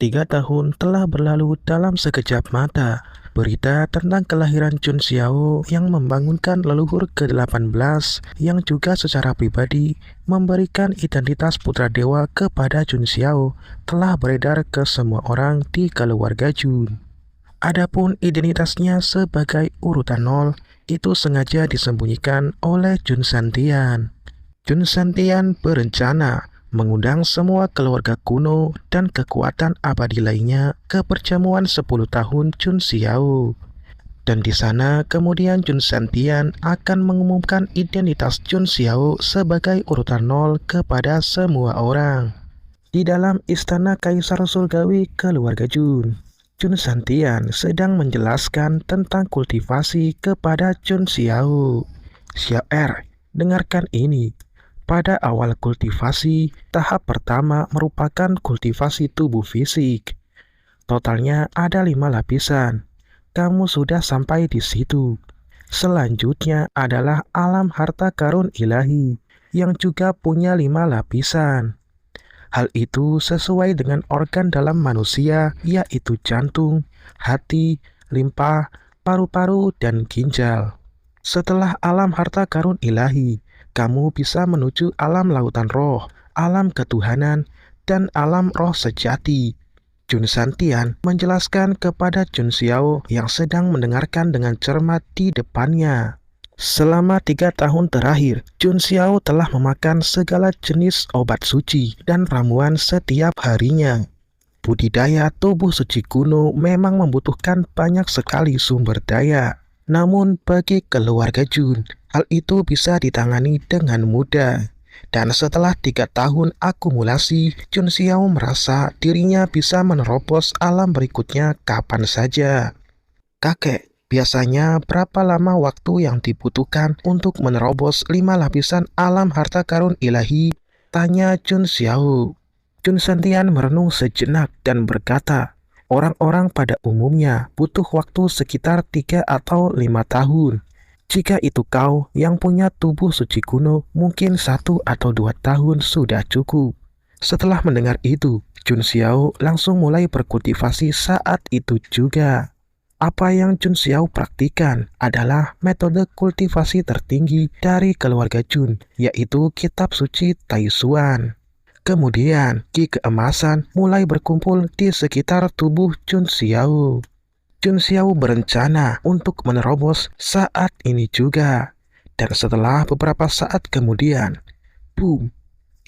3 tahun telah berlalu dalam sekejap mata. Berita tentang kelahiran Chun Xiao yang membangunkan leluhur ke-18 yang juga secara pribadi memberikan identitas putra dewa kepada Chun Xiao telah beredar ke semua orang di keluarga Jun. Adapun identitasnya sebagai urutan 0 itu sengaja disembunyikan oleh Jun Santian. Jun Santian berencana mengundang semua keluarga kuno dan kekuatan abadi lainnya ke perjamuan 10 tahun Chun Xiao. Dan di sana kemudian Jun Santian akan mengumumkan identitas Chun Xiao sebagai urutan 0 kepada semua orang. Di dalam istana Kaisar Surgawi keluarga Jun, Jun Santian sedang menjelaskan tentang kultivasi kepada Chun Xiao. Xiao dengarkan ini. Pada awal kultivasi, tahap pertama merupakan kultivasi tubuh fisik. Totalnya ada 5 lapisan. Kamu sudah sampai di situ. Selanjutnya adalah alam harta karun ilahi, yang juga punya 5 lapisan. Hal itu sesuai dengan organ dalam manusia, yaitu jantung, hati, limpa, paru-paru, dan ginjal. Setelah alam harta karun ilahi, kamu bisa menuju alam lautan roh, alam ketuhanan, dan alam roh sejati. Jun Santian menjelaskan kepada Chun Xiao yang sedang mendengarkan dengan cermat di depannya. Selama 3 tahun terakhir, Chun Xiao telah memakan segala jenis obat suci dan ramuan setiap harinya. Budidaya tubuh suci kuno memang membutuhkan banyak sekali sumber daya. Namun bagi keluarga Jun, hal itu bisa ditangani dengan mudah. Dan setelah 3 tahun akumulasi, Chun Xiao merasa dirinya bisa menerobos alam berikutnya kapan saja. Kakek, biasanya berapa lama waktu yang dibutuhkan untuk menerobos 5 lapisan alam harta karun ilahi? Tanya Chun Xiao. Jun Santian merenung sejenak dan berkata, orang-orang pada umumnya butuh waktu sekitar 3 atau 5 tahun. Jika itu kau yang punya tubuh suci kuno, mungkin 1 atau 2 tahun sudah cukup. Setelah mendengar itu, Chun Xiao langsung mulai berkultivasi saat itu juga. Apa yang Chun Xiao praktikan adalah metode kultivasi tertinggi dari keluarga Jun, yaitu kitab suci Taishuan. Kemudian, ki keemasan mulai berkumpul di sekitar tubuh Chun Xiao. Chun Xiao berencana untuk menerobos saat ini juga. Dan setelah beberapa saat kemudian, boom!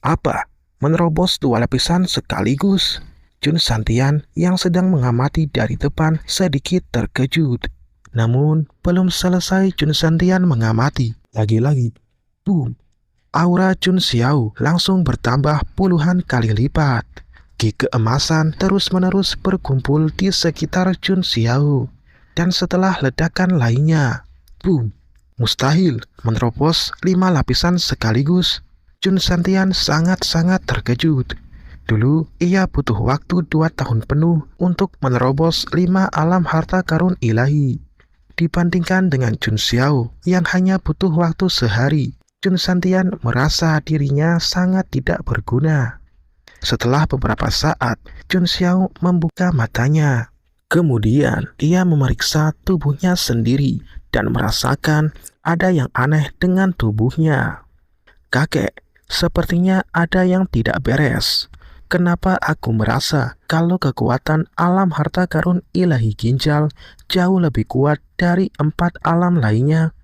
Apa? Menerobos 2 lapisan sekaligus? Jun Santian yang sedang mengamati dari depan sedikit terkejut. Namun, belum selesai Jun Santian mengamati. Lagi-lagi, boom! Aura Chun Xiao langsung bertambah puluhan kali lipat. Ki keemasan terus-menerus berkumpul di sekitar Chun Xiao. Dan setelah ledakan lainnya, boom! Mustahil menerobos 5 lapisan sekaligus. Jun Santian sangat-sangat terkejut. Dulu ia butuh waktu 2 tahun penuh untuk menerobos 5 alam harta karun ilahi. Dibandingkan dengan Chun Xiao yang hanya butuh waktu sehari, Jun Santian merasa dirinya sangat tidak berguna. Setelah beberapa saat, Chun Xiao membuka matanya. Kemudian, ia memeriksa tubuhnya sendiri dan merasakan ada yang aneh dengan tubuhnya. Kakek, sepertinya ada yang tidak beres. Kenapa aku merasa kalau kekuatan alam harta karun ilahi ginjal jauh lebih kuat dari 4 alam lainnya?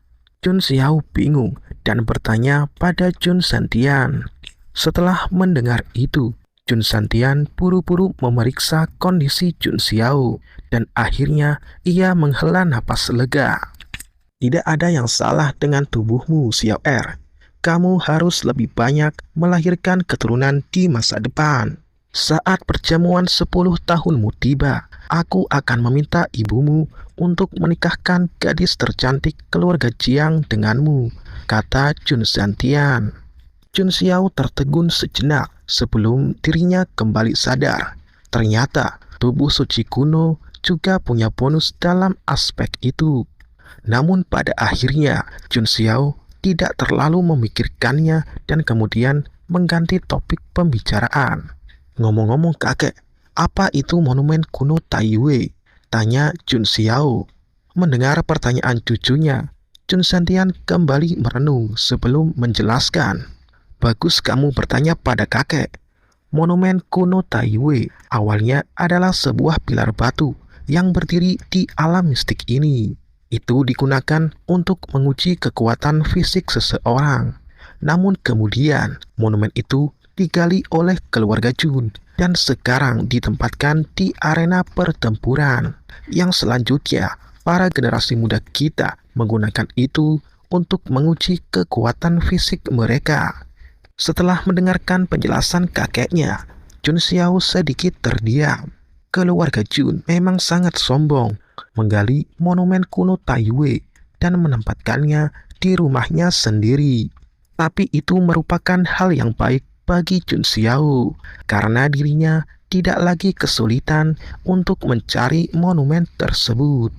Chun Xiao bingung dan bertanya pada Jun Santian. Setelah mendengar itu, Jun Santian buru-buru memeriksa kondisi Chun Xiao dan akhirnya ia menghela napas lega. Tidak ada yang salah dengan tubuhmu, Xiao. Kamu harus lebih banyak melahirkan keturunan di masa depan. Saat perjamuan 10 tahunmu tiba, aku akan meminta ibumu untuk menikahkan gadis tercantik keluarga Jiang denganmu, kata Jun Santian. Chun Xiao tertegun sejenak sebelum dirinya kembali sadar. Ternyata tubuh suci kuno juga punya bonus dalam aspek itu. Namun pada akhirnya Chun Xiao tidak terlalu memikirkannya dan kemudian mengganti topik pembicaraan. Ngomong-ngomong kakek, Apa itu monumen kuno Taiyue? Tanya Jun Xiao. Mendengar pertanyaan cucunya, Chun Santian kembali merenung sebelum menjelaskan. Bagus kamu bertanya pada kakek. Monumen kuno Taiyue awalnya adalah sebuah pilar batu yang berdiri di alam mistik ini. Itu digunakan untuk menguji kekuatan fisik seseorang. Namun kemudian, monumen itu digali oleh keluarga Jun dan sekarang ditempatkan di arena pertempuran. Yang selanjutnya, para generasi muda kita menggunakan itu untuk menguji kekuatan fisik mereka. Setelah mendengarkan penjelasan kakeknya, Jun Xiao sedikit terdiam. Keluarga Jun memang sangat sombong, menggali monumen kuno Taiyue dan menempatkannya di rumahnya sendiri. Tapi itu merupakan hal yang baik bagi Jun Xiao, karena dirinya tidak lagi kesulitan untuk mencari monumen tersebut.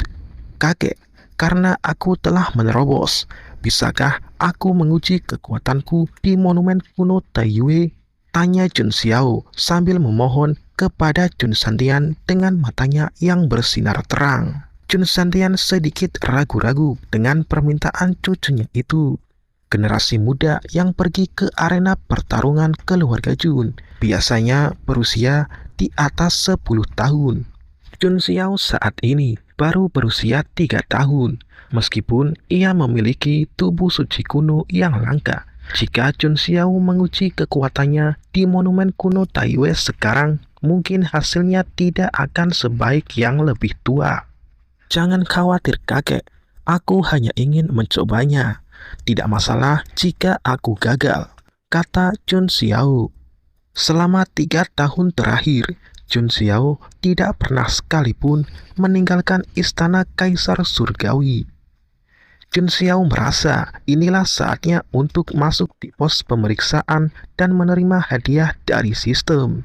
Kakek, karena aku telah menerobos, bisakah aku menguji kekuatanku di monumen kuno Taiyue? Tanya Jun Xiao sambil memohon kepada Chun Santian dengan matanya yang bersinar terang. Chun Santian sedikit ragu-ragu dengan permintaan cucunya itu. Generasi muda yang pergi ke arena pertarungan keluarga Jun biasanya berusia di atas 10 tahun. Chun Xiao saat ini baru berusia 3 tahun, meskipun ia memiliki tubuh suci kuno yang langka. Jika Chun Xiao menguji kekuatannya di monumen kuno Taiyue sekarang, mungkin hasilnya tidak akan sebaik yang lebih tua. Jangan khawatir kakek, aku hanya ingin mencobanya. Tidak masalah jika aku gagal, kata Chun Xiao. Selama 3 tahun terakhir, Chun Xiao tidak pernah sekalipun meninggalkan istana Kaisar Surgawi. Chun Xiao merasa inilah saatnya untuk masuk di pos pemeriksaan dan menerima hadiah dari sistem.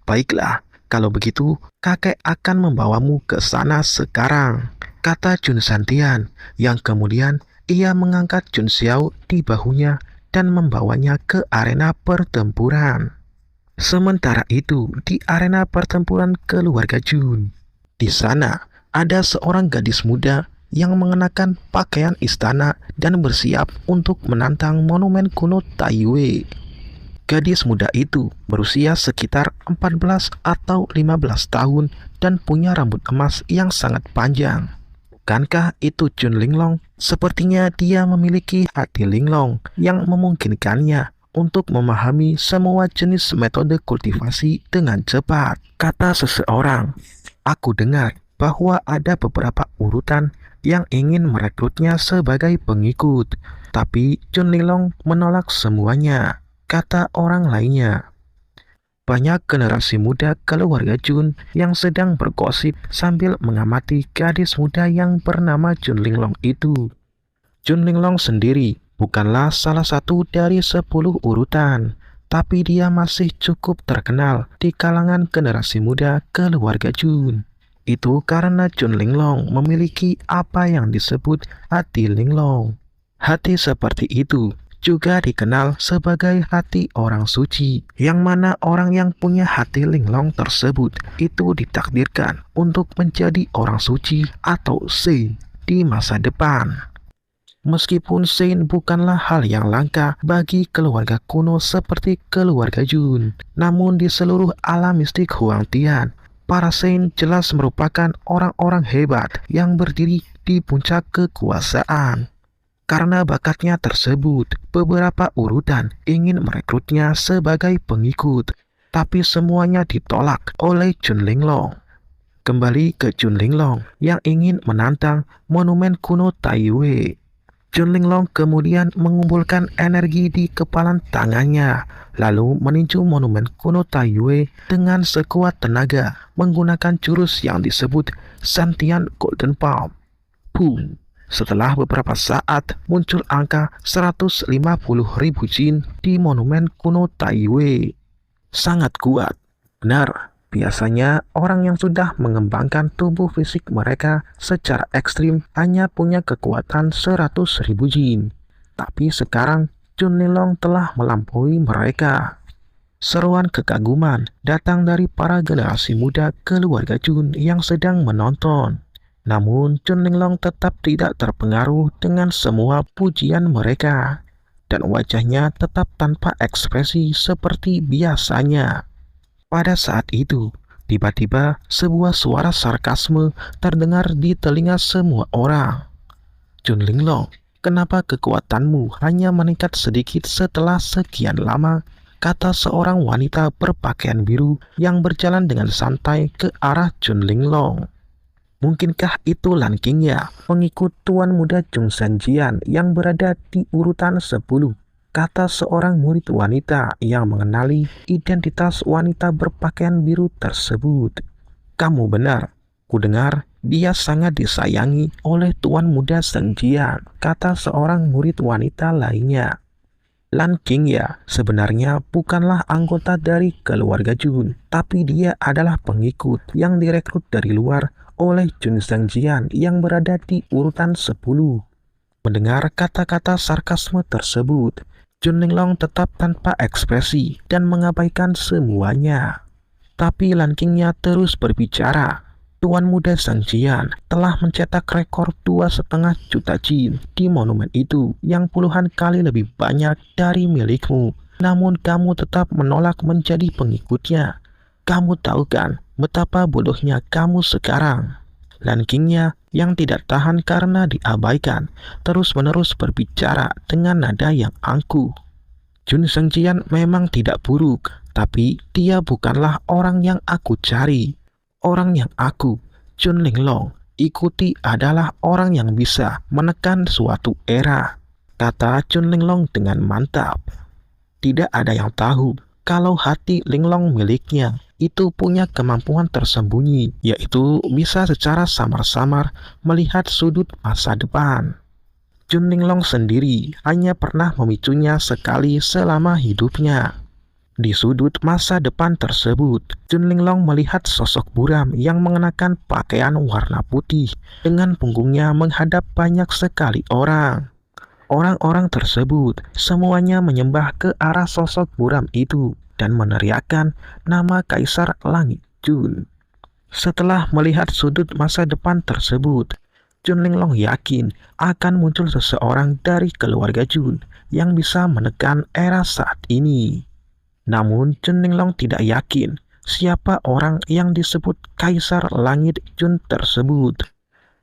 Baiklah, kalau begitu kakek akan membawamu ke sana sekarang, kata Chun Santian, yang kemudian ia mengangkat Chun Xiao di bahunya dan membawanya ke arena pertempuran. Sementara itu, di arena pertempuran keluarga Jun, di sana ada seorang gadis muda yang mengenakan pakaian istana dan bersiap untuk menantang monumen kuno Taiyue. Gadis muda itu berusia sekitar 14 atau 15 tahun dan punya rambut emas yang sangat panjang. Bukankah itu Chun Linglong? Sepertinya dia memiliki hati linglong yang memungkinkannya untuk memahami semua jenis metode kultivasi dengan cepat. Kata seseorang, aku dengar bahwa ada beberapa urutan yang ingin merekrutnya sebagai pengikut, tapi Chun Linglong menolak semuanya, kata orang lainnya. Banyak generasi muda keluarga Jun yang sedang bergosip sambil mengamati gadis muda yang bernama Chun Linglong itu. Chun Linglong sendiri bukanlah salah satu dari 10 urutan, tapi dia masih cukup terkenal di kalangan generasi muda keluarga Jun. Itu karena Chun Linglong memiliki apa yang disebut hati linglong. Hati seperti itu juga dikenal sebagai hati orang suci, yang mana orang yang punya hati linglong tersebut itu ditakdirkan untuk menjadi orang suci atau saint di masa depan. Meskipun saint bukanlah hal yang langka bagi keluarga kuno seperti keluarga Jun, namun di seluruh alam mistik Huangtian, para saint jelas merupakan orang-orang hebat yang berdiri di puncak kekuasaan. Karena bakatnya tersebut, beberapa urutan ingin merekrutnya sebagai pengikut, tapi semuanya ditolak oleh Chun Linglong. Kembali ke Chun Linglong yang ingin menantang monumen kuno Taiyue. Chun Linglong kemudian mengumpulkan energi di kepalan tangannya, lalu meninju monumen kuno Taiyue dengan sekuat tenaga menggunakan jurus yang disebut Santian Golden Palm. Boom! Setelah beberapa saat, muncul angka 150.000 jin di monumen kuno Taiyue. Sangat kuat. Benar, biasanya orang yang sudah mengembangkan tubuh fisik mereka secara ekstrim hanya punya kekuatan 100.000 jin. Tapi sekarang Chun Linglong telah melampaui mereka. Seruan kekaguman datang dari para generasi muda keluarga Chun yang sedang menonton. Namun, Chun Linglong tetap tidak terpengaruh dengan semua pujian mereka, dan wajahnya tetap tanpa ekspresi seperti biasanya. Pada saat itu, tiba-tiba sebuah suara sarkasme terdengar di telinga semua orang. Chun Linglong, kenapa kekuatanmu hanya meningkat sedikit setelah sekian lama? Kata seorang wanita berpakaian biru yang berjalan dengan santai ke arah Chun Linglong. Mungkinkah itu Lan Qingya, pengikut Tuan Muda Chung Sanjian yang berada di urutan 10? Kata seorang murid wanita yang mengenali identitas wanita berpakaian biru tersebut. Kamu benar, kudengar dia sangat disayangi oleh Tuan Muda Sanjian, kata seorang murid wanita lainnya. Lan Qingya sebenarnya bukanlah anggota dari keluarga Chun, tapi dia adalah pengikut yang direkrut dari luar oleh Chun Sanjian yang berada di urutan 10. Mendengar kata-kata sarkasme tersebut, Chun Linglong tetap tanpa ekspresi dan mengabaikan semuanya. Tapi Lan Qingya terus berbicara. Tuan Muda Sanjian telah mencetak rekor 2,5 juta jin di monumen itu yang puluhan kali lebih banyak dari milikmu. Namun kamu tetap menolak menjadi pengikutnya. Kamu tahu kan betapa bodohnya kamu sekarang? Lan Qingya yang tidak tahan karena diabaikan terus-menerus berbicara dengan nada yang angkuh. Chun Sanjian memang tidak buruk, tapi dia bukanlah orang yang aku cari. Orang yang aku, Chun Linglong, ikuti adalah orang yang bisa menekan suatu era, kata Chun Linglong dengan mantap. Tidak ada yang tahu kalau hati Linglong miliknya itu punya kemampuan tersembunyi, yaitu bisa secara samar-samar melihat sudut masa depan. Chun Linglong sendiri hanya pernah memicunya sekali selama hidupnya. Di sudut masa depan tersebut, Chun Linglong melihat sosok buram yang mengenakan pakaian warna putih dengan punggungnya menghadap banyak sekali orang. Orang-orang tersebut semuanya menyembah ke arah sosok buram itu dan meneriakkan nama Kaisar Langit Chun. Setelah melihat sudut masa depan tersebut, Chun Linglong yakin akan muncul seseorang dari keluarga Chun yang bisa menekan era saat ini. Namun Chun Linglong tidak yakin siapa orang yang disebut Kaisar Langit Chun tersebut.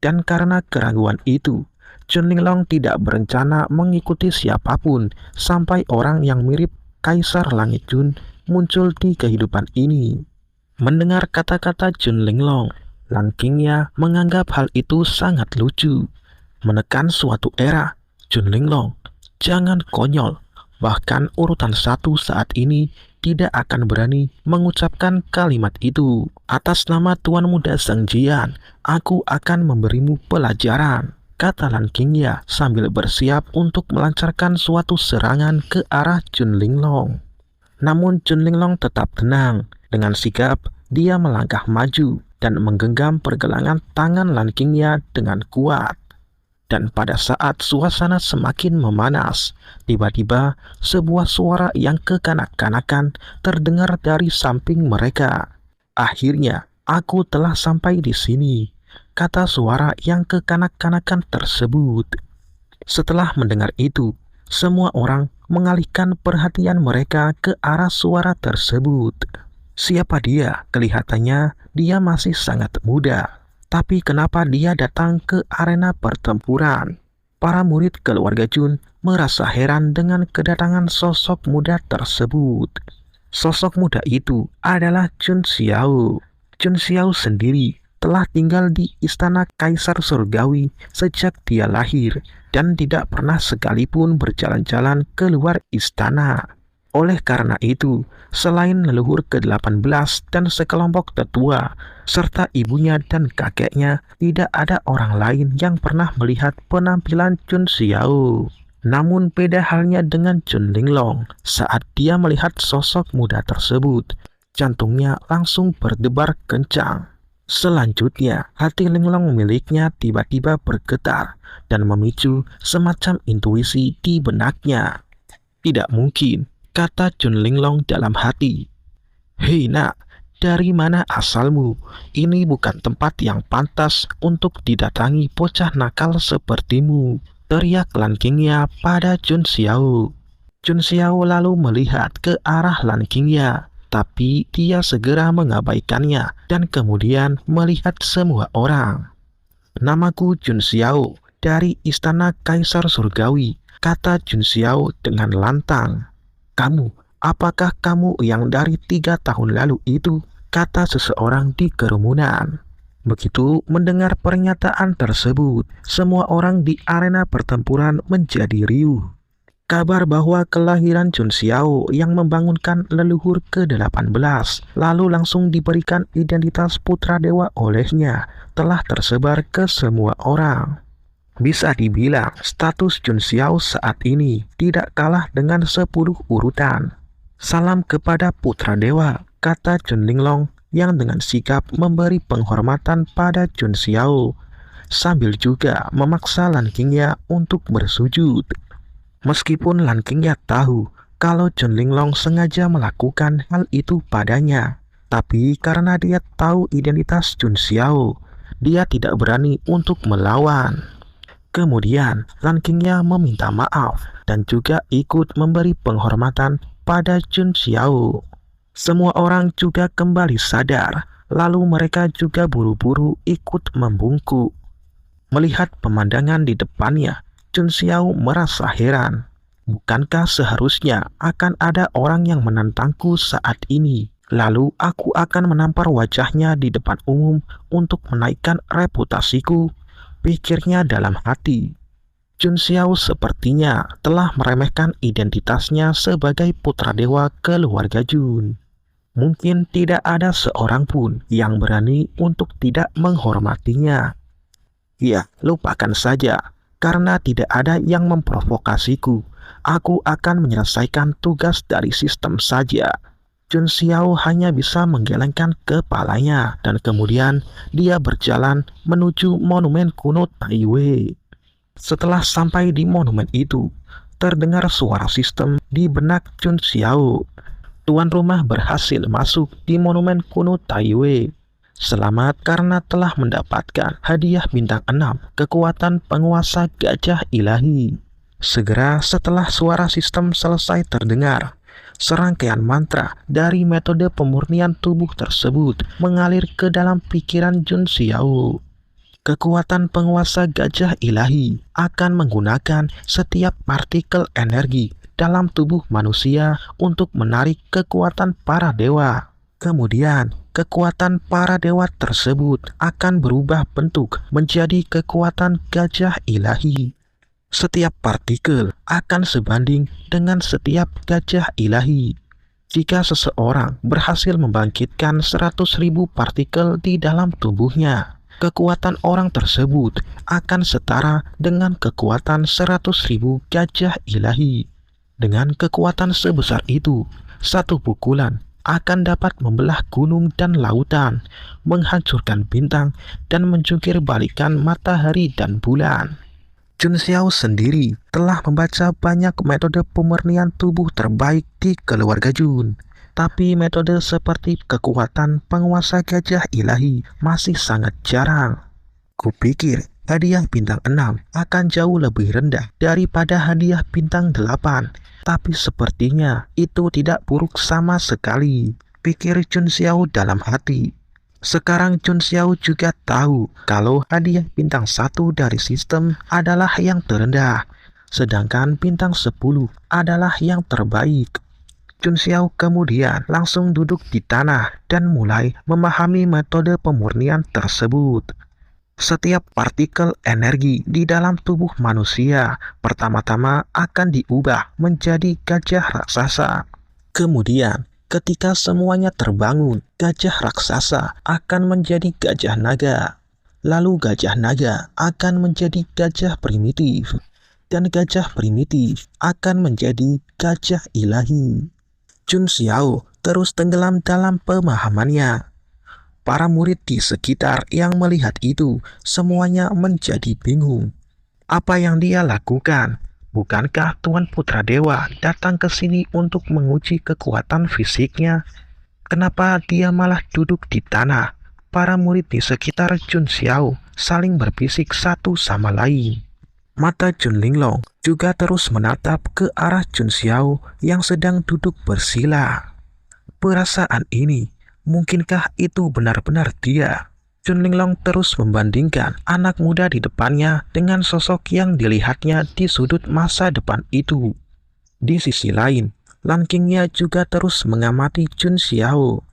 Dan karena keraguan itu, Chun Linglong tidak berencana mengikuti siapapun sampai orang yang mirip Kaisar Langit Chun muncul di kehidupan ini. Mendengar kata-kata Chun Linglong, Lan Qingya menganggap hal itu sangat lucu. Menekan suatu era, Chun Linglong, jangan konyol. Bahkan urutan 1 saat ini tidak akan berani mengucapkan kalimat itu. Atas nama Tuan Muda Sanjian, aku akan memberimu pelajaran, kata Lan Qingya sambil bersiap untuk melancarkan suatu serangan ke arah Chun Linglong. Namun Chun Linglong tetap tenang. Dengan sigap, dia melangkah maju dan menggenggam pergelangan tangan Lan Qingya dengan kuat. Dan pada saat suasana semakin memanas, tiba-tiba sebuah suara yang kekanak-kanakan terdengar dari samping mereka. Akhirnya, aku telah sampai di sini, kata suara yang kekanak-kanakan tersebut. Setelah mendengar itu, semua orang mengalihkan perhatian mereka ke arah suara tersebut. Siapa dia? Kelihatannya dia masih sangat muda. Tapi kenapa dia datang ke arena pertempuran? Para murid keluarga Chun merasa heran dengan kedatangan sosok muda tersebut. Sosok muda itu adalah Chun Xiao. Chun Xiao sendiri telah tinggal di istana Kaisar Surgawi sejak dia lahir dan tidak pernah sekalipun berjalan-jalan keluar istana. Oleh karena itu, selain leluhur ke-18 dan sekelompok tetua, serta ibunya dan kakeknya, tidak ada orang lain yang pernah melihat penampilan Chun Xiao. Namun beda halnya dengan Chun Linglong. Saat dia melihat sosok muda tersebut, jantungnya langsung berdebar kencang. Selanjutnya, hati Linglong miliknya tiba-tiba bergetar dan memicu semacam intuisi di benaknya. Tidak mungkin. kata Chun Linglong dalam hati. Hei nak, dari mana asalmu? Ini bukan tempat yang pantas untuk didatangi bocah nakal sepertimu, teriak Lan Qingya pada Chun Xiao. Chun Xiao lalu melihat ke arah Lan Qingya, tapi dia segera mengabaikannya dan kemudian melihat semua orang. Namaku Chun Xiao, dari Istana Kaisar Surgawi, kata Chun Xiao dengan lantang. Apakah kamu yang dari 3 tahun lalu itu? Kata seseorang di kerumunan. Begitu mendengar pernyataan tersebut, semua orang di arena pertempuran menjadi riuh. Kabar bahwa kelahiran Chun Xiao yang membangunkan leluhur ke-18 lalu langsung diberikan identitas putra dewa olehnya telah tersebar ke semua orang. Bisa dibilang status Chun Xiao saat ini tidak kalah dengan 10 urutan. Salam kepada putra dewa, kata Chun Linglong yang dengan sikap memberi penghormatan pada Chun Xiao, sambil juga memaksa Lan Qingya untuk bersujud. Meskipun Lan Qingya tahu kalau Chun Linglong sengaja melakukan hal itu padanya, tapi karena dia tahu identitas Chun Xiao, dia tidak berani untuk melawan. Kemudian Lan Qingya meminta maaf dan juga ikut memberi penghormatan pada Chun Xiao. Semua orang juga kembali sadar, lalu mereka juga buru-buru ikut membungkuk. Melihat pemandangan di depannya, Chun Xiao merasa heran. Bukankah seharusnya akan ada orang yang menantangku saat ini? Lalu aku akan menampar wajahnya di depan umum untuk menaikkan reputasiku, pikirnya dalam hati. Chun Xiao sepertinya telah meremehkan identitasnya sebagai putra dewa keluarga Jun. Mungkin tidak ada seorang pun yang berani untuk tidak menghormatinya. Ya, lupakan saja, karena tidak ada yang memprovokasiku. Aku akan menyelesaikan tugas dari sistem saja. Chun Xiao hanya bisa menggelengkan kepalanya dan kemudian dia berjalan menuju monumen kuno Taiwei. Setelah sampai di monumen itu, terdengar suara sistem di benak Chun Xiao. Tuan rumah berhasil masuk di monumen kuno Taiwei. Selamat karena telah mendapatkan hadiah bintang 6 kekuatan penguasa gajah ilahi. Segera setelah suara sistem selesai terdengar, serangkaian mantra dari metode pemurnian tubuh tersebut mengalir ke dalam pikiran Chun Xiao. Kekuatan penguasa gajah ilahi akan menggunakan setiap partikel energi dalam tubuh manusia untuk menarik kekuatan para dewa. Kemudian, kekuatan para dewa tersebut akan berubah bentuk menjadi kekuatan gajah ilahi. Setiap partikel akan sebanding dengan setiap gajah ilahi. Jika seseorang berhasil membangkitkan 100.000 partikel di dalam tubuhnya, kekuatan orang tersebut akan setara dengan kekuatan 100.000 gajah ilahi. Dengan kekuatan sebesar itu, satu pukulan akan dapat membelah gunung dan lautan, menghancurkan bintang, dan menjungkir balikan matahari dan bulan. Chun Xiao sendiri telah membaca banyak metode pemurnian tubuh terbaik di keluarga Jun. Tapi metode seperti kekuatan penguasa gajah ilahi masih sangat jarang. Kupikir hadiah bintang 6 akan jauh lebih rendah daripada hadiah bintang 8. Tapi sepertinya itu tidak buruk sama sekali, pikir Chun Xiao dalam hati. Sekarang Chun Xiao juga tahu kalau hadiah bintang 1 dari sistem adalah yang terendah, sedangkan bintang 10 adalah yang terbaik. Chun Xiao kemudian langsung duduk di tanah dan mulai memahami metode pemurnian tersebut. Setiap partikel energi di dalam tubuh manusia pertama-tama akan diubah menjadi gajah raksasa. Kemudian, ketika semuanya terbangun, gajah raksasa akan menjadi gajah naga. Lalu gajah naga akan menjadi gajah primitif. Dan gajah primitif akan menjadi gajah ilahi. Chun Xiao terus tenggelam dalam pemahamannya. Para murid di sekitar yang melihat itu semuanya menjadi bingung. Apa yang dia lakukan? Bukankah Tuan Putra Dewa datang ke sini untuk menguji kekuatan fisiknya? Kenapa dia malah duduk di tanah? Para murid di sekitar Chun Xiao saling berbisik satu sama lain. Mata Chun Linglong juga terus menatap ke arah Chun Xiao yang sedang duduk bersila. Perasaan ini, mungkinkah itu benar-benar dia? Chun Linglong terus membandingkan anak muda di depannya dengan sosok yang dilihatnya di sudut masa depan itu. Di sisi lain, Lan Qingya juga terus mengamati Chun Xiao.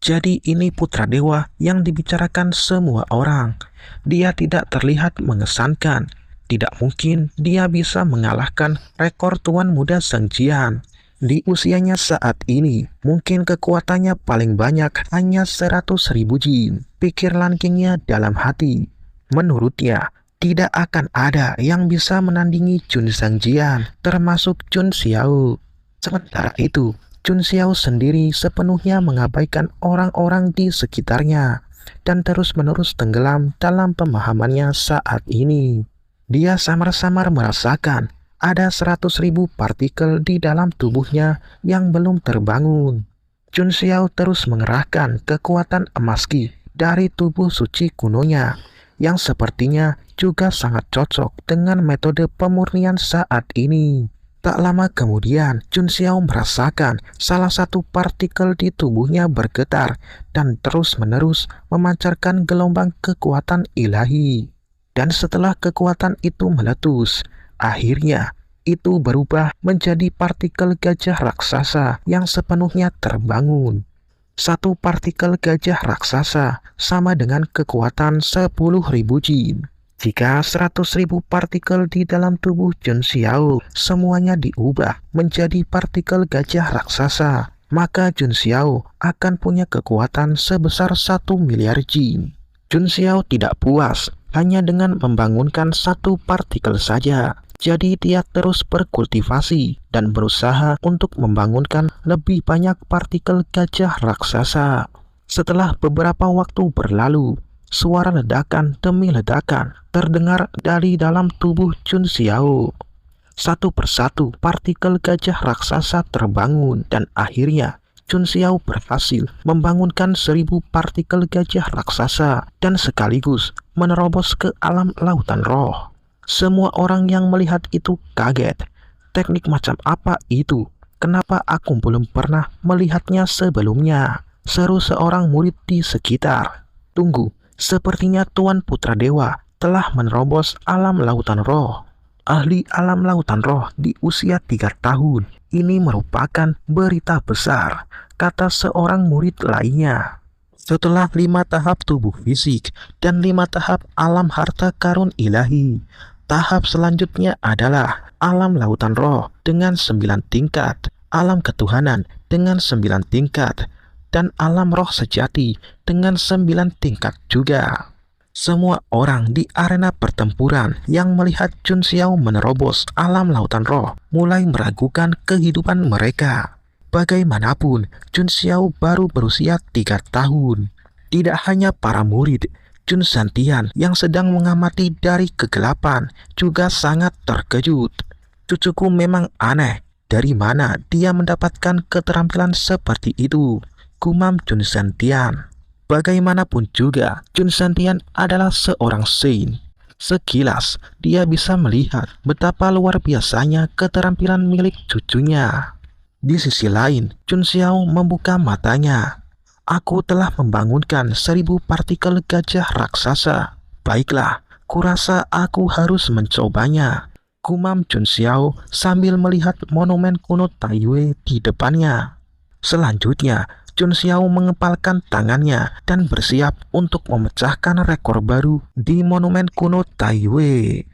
Jadi ini putra dewa yang dibicarakan semua orang. Dia tidak terlihat mengesankan. Tidak mungkin dia bisa mengalahkan rekor tuan muda Zheng Jian. Di usianya saat ini, mungkin kekuatannya paling banyak hanya 100.000 jin, pikir Lan Qingya dalam hati. Menurutnya, tidak akan ada yang bisa menandingi Chun Zheng Jian, termasuk Chun Xiao. Sementara itu, Chun Xiao sendiri sepenuhnya mengabaikan orang-orang di sekitarnya dan terus-menerus tenggelam dalam pemahamannya saat ini. Dia samar-samar merasakan ada 100.000 partikel di dalam tubuhnya yang belum terbangun. Chun Xiao terus mengerahkan kekuatan emas Qi dari tubuh suci kunonya, yang sepertinya juga sangat cocok dengan metode pemurnian saat ini. Tak lama kemudian, Chun Xiao merasakan salah satu partikel di tubuhnya bergetar dan terus-menerus memancarkan gelombang kekuatan ilahi. Dan setelah kekuatan itu meletus, akhirnya itu berubah menjadi partikel gajah raksasa yang sepenuhnya terbangun. Satu partikel gajah raksasa sama dengan kekuatan 10.000 jin. Jika 100.000 partikel di dalam tubuh Chun Xiao semuanya diubah menjadi partikel gajah raksasa, maka Chun Xiao akan punya kekuatan sebesar 1 miliar jin. Chun Xiao tidak puas hanya dengan membangunkan satu partikel saja. Jadi dia terus berkultivasi dan berusaha untuk membangunkan lebih banyak partikel gajah raksasa. Setelah beberapa waktu berlalu, suara ledakan demi ledakan terdengar dari dalam tubuh Chun Xiao. Satu persatu partikel gajah raksasa terbangun dan akhirnya Chun Xiao berhasil membangunkan 1.000 partikel gajah raksasa dan sekaligus menerobos ke alam lautan roh. Semua orang yang melihat itu kaget. Teknik macam apa itu? Kenapa aku belum pernah melihatnya sebelumnya? Seru seorang murid di sekitar. Tunggu, sepertinya Tuan Putra Dewa telah menerobos alam lautan roh. Ahli alam lautan roh di usia 3 tahun. Ini merupakan berita besar, kata seorang murid lainnya. Setelah 5 tahap tubuh fisik dan 5 tahap alam harta karun ilahi, tahap selanjutnya adalah alam lautan roh dengan 9 tingkat, alam ketuhanan dengan 9 tingkat, dan alam roh sejati dengan 9 tingkat juga. Semua orang di arena pertempuran yang melihat Chun Xiao menerobos alam lautan roh mulai meragukan kehidupan mereka. Bagaimanapun, Chun Xiao baru berusia 3 tahun. Tidak hanya para murid, Chun Shantian yang sedang mengamati dari kegelapan juga sangat terkejut. Cucuku memang aneh, dari mana dia mendapatkan keterampilan seperti itu? Gumam Chun Shantian. Bagaimanapun juga, Chun Shantian adalah seorang saint. Sekilas, dia bisa melihat betapa luar biasanya keterampilan milik cucunya. Di sisi lain, Chun Xiao membuka matanya. Aku telah membangunkan 1.000 partikel gajah raksasa. Baiklah, kurasa aku harus mencobanya. Gumam Chun Xiao sambil melihat monumen kuno Taiyue di depannya. Selanjutnya, Chun Xiao mengepalkan tangannya dan bersiap untuk memecahkan rekor baru di monumen kuno Taiyue.